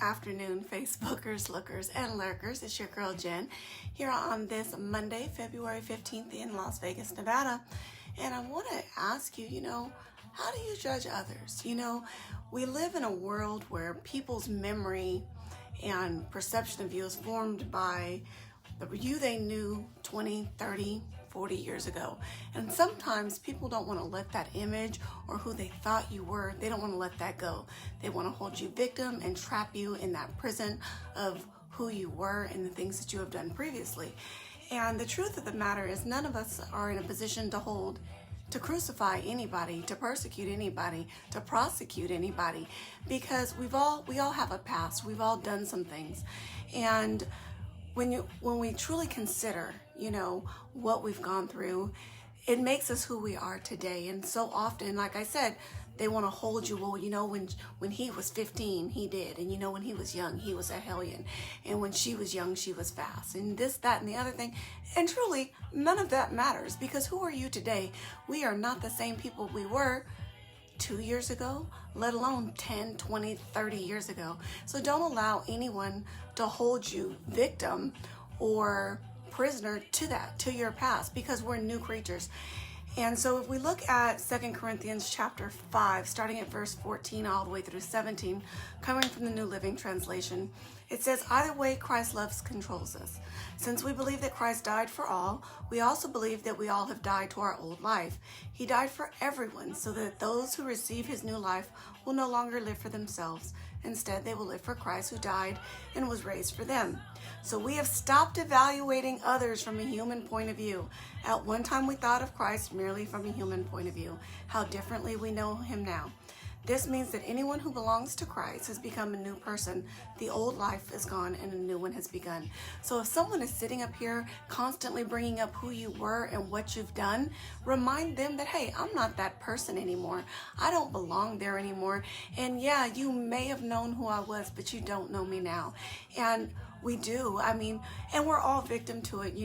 afternoon, Facebookers, lookers, and lurkers. It's your girl Jen here on this Monday, February 15th in Las Vegas, Nevada. And I want to ask you, how do you judge others? We live in a world where people's memory and perception of you is formed by the you they knew 20, 30, 40 years ago. And sometimes people don't want to let that image or who they thought you were, they don't want to let that go. They want to hold you victim and trap you in that prison of who you were and the things that you have done previously. And the truth of the matter is none of us are in a position to crucify anybody, to persecute anybody, to prosecute anybody, because we all have a past. We've all done some things. And when we truly consider, what we've gone through, it makes us who we are today. And so often, like I said, they want to hold you. Well, when he was 15, he did. And when he was young, he was a hellion. And when she was young, she was fast. And this, that, and the other thing. And truly, none of that matters, because who are you today? We are not the same people we were 2 years ago, let alone 10, 20, 30 years ago. So don't allow anyone to hold you victim or prisoner to your past, because we're new creatures. And so if we look at 2 Corinthians chapter 5, starting at verse 14 all the way through 17, coming from the New Living Translation, it says, "Either way, Christ's love controls us. Since we believe that Christ died for all, we also believe that we all have died to our old life. He died for everyone, so that those who receive his new life will no longer live for themselves. Instead, they will live for Christ, who died and was raised for them. So we have stopped evaluating others from a human point of view. At one time, we thought of Christ merely from a human point of view. How differently we know him now. This means that anyone who belongs to Christ has become a new person. The old life is gone and a new one has begun." So if someone is sitting up here constantly bringing up who you were and what you've done, remind them that, hey, I'm not that person anymore. I don't belong there anymore. And yeah, you may have known who I was, but you don't know me now. And we do. And we're all victim to it.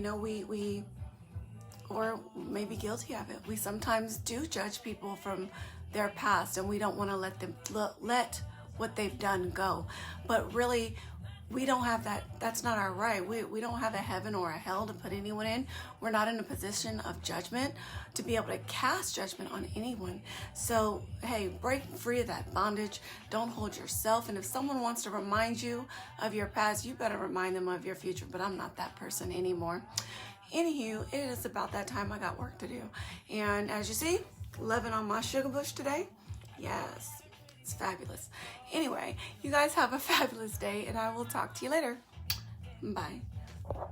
Or maybe guilty of it. We sometimes do judge people from their past, and we don't want to let what they've done go. But really, we don't have that. That's not our right. We don't have a heaven or a hell to put anyone in. We're not in a position of judgment to be able to cast judgment on anyone. So, hey, break free of that bondage. Don't hold yourself. And if someone wants to remind you of your past, you better remind them of your future. But I'm not that person anymore. Anywho, it is about that time. I got work to do. And as you see, loving on my sugar bush today. Yes, it's fabulous. Anyway, you guys have a fabulous day, and I will talk to you later. Bye.